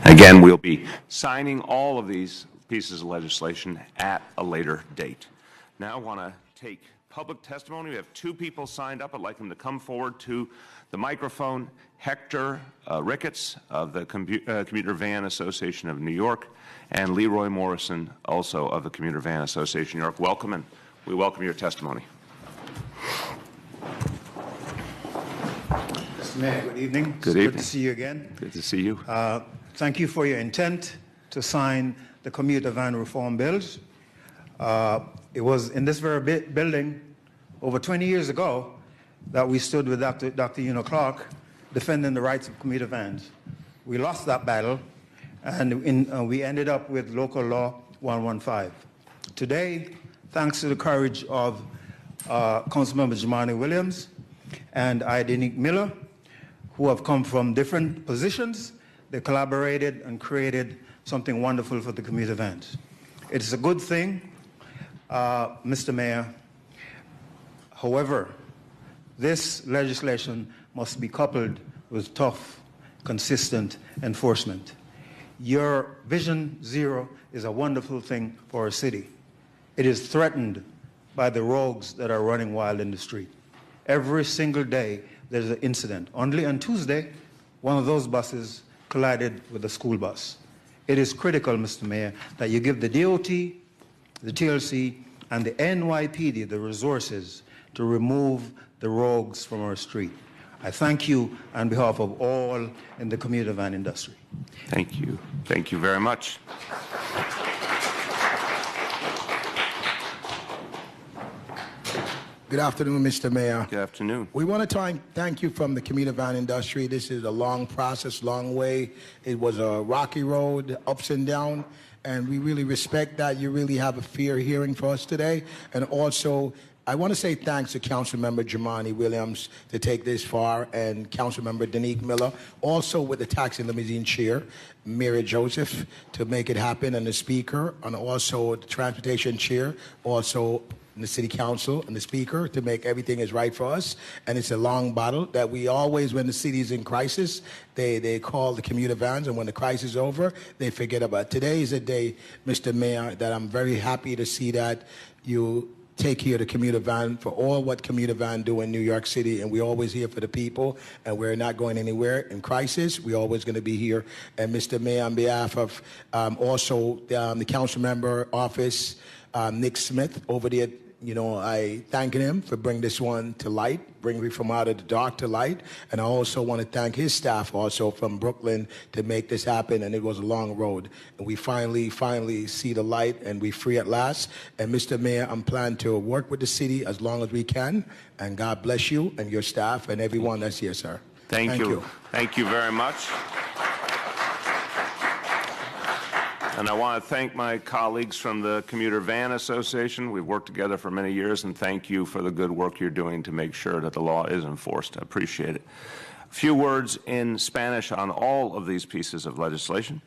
Again, we'll be signing all of these pieces of legislation at a later date. Now I want to take public testimony. We have two people signed up. I'd like them to come forward to the microphone. Hector Ricketts of the Commuter Van Association of New York, and Leroy Morrison, also of the Commuter Van Association of New York. Welcome, and we welcome your testimony. Mr. Mayor, good evening. Good evening. Good to see you again. Good to see you. Thank you for your intent to sign the commuter van reform bills. It was in this very building over 20 years ago that we stood with Dr. Una Clark defending the rights of commuter vans. We lost that battle, and we ended up with local law 115. Today, thanks to the courage of Councilmember Jumaane Williams and Idenique Miller, who have come from different positions, they collaborated and created something wonderful for the commuter vans. It's a good thing, Mr. Mayor. However, this legislation must be coupled with tough, consistent enforcement. Your Vision Zero is a wonderful thing for our city. It is threatened by the rogues that are running wild in the street. Every single day there's an incident. Only on Tuesday, one of those buses collided with a school bus. It is critical, Mr. Mayor, that you give the DOT, the TLC, and the NYPD the resources to remove the rogues from our street. I thank you on behalf of all in the commuter van industry. Thank you. Thank you very much. Good afternoon, Mr. Mayor. Good afternoon. We want to thank you from the commuter van industry. This is a long process, long way. It was a rocky road, ups and downs, and we really respect that you really have a fair hearing for us today. And also, I want to say thanks to Councilmember Jumaane Williams to take this far, and Councilmember Idenique Miller, also with the Tax and Limousine Chair, Mary Joseph, to make it happen, and the Speaker, and also the Transportation Chair, also the City Council and the Speaker, to make everything is right for us. And it's a long battle that we always, when the city is in crisis, they call the commuter vans, and when the crisis is over, they forget about it. Today is a day, Mr. Mayor, that I'm very happy to see that you take care of the commuter van for all what commuter van do in New York City, and we're always here for the people, and we're not going anywhere in crisis. We're always going to be here. And Mr. Mayor, on behalf of also the council member office, Nick Smith over there, you know, I thank him for bringing this one to light, bringing me from out of the dark to light. And I also want to thank his staff also from Brooklyn to make this happen. And it was a long road. And we finally see the light, and we're free at last. And Mr. Mayor, I'm planning to work with the city as long as we can. And God bless you and your staff and everyone that's here, sir. Thank you. Thank you very much. And I want to thank my colleagues from the Commuter Van Association. We've worked together for many years, and thank you for the good work you're doing to make sure that the law is enforced. I appreciate it. A few words in Spanish on all of these pieces of legislation.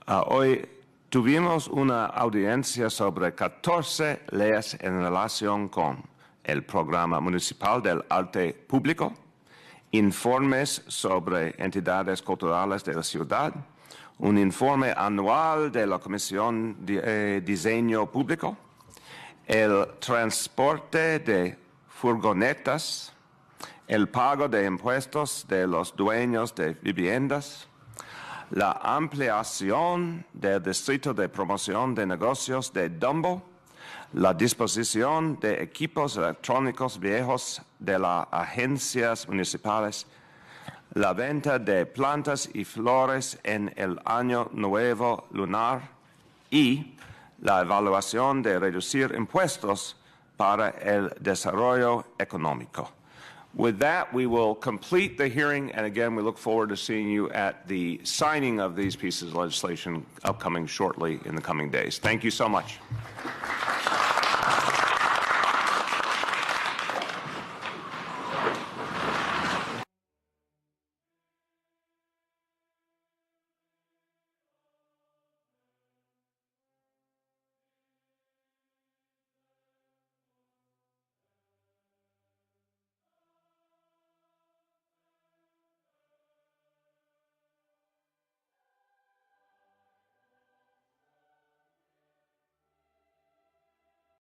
Hoy tuvimos una audiencia sobre 14 leyes en relación con el Programa Municipal del Arte Público, informes sobre entidades culturales de la ciudad, un informe anual de la Comisión de Diseño Público, el transporte de furgonetas, el pago de impuestos de los dueños de viviendas, la ampliación del Distrito de Promoción de Negocios de Dumbo, la disposición de equipos electrónicos viejos de las agencias municipales, la venta de plantas y flores en el Año Nuevo Lunar y la evaluación de reducir impuestos para el desarrollo económico. With that, we will complete the hearing, and again, we look forward to seeing you at the signing of these pieces of legislation upcoming shortly in the coming days. Thank you so much.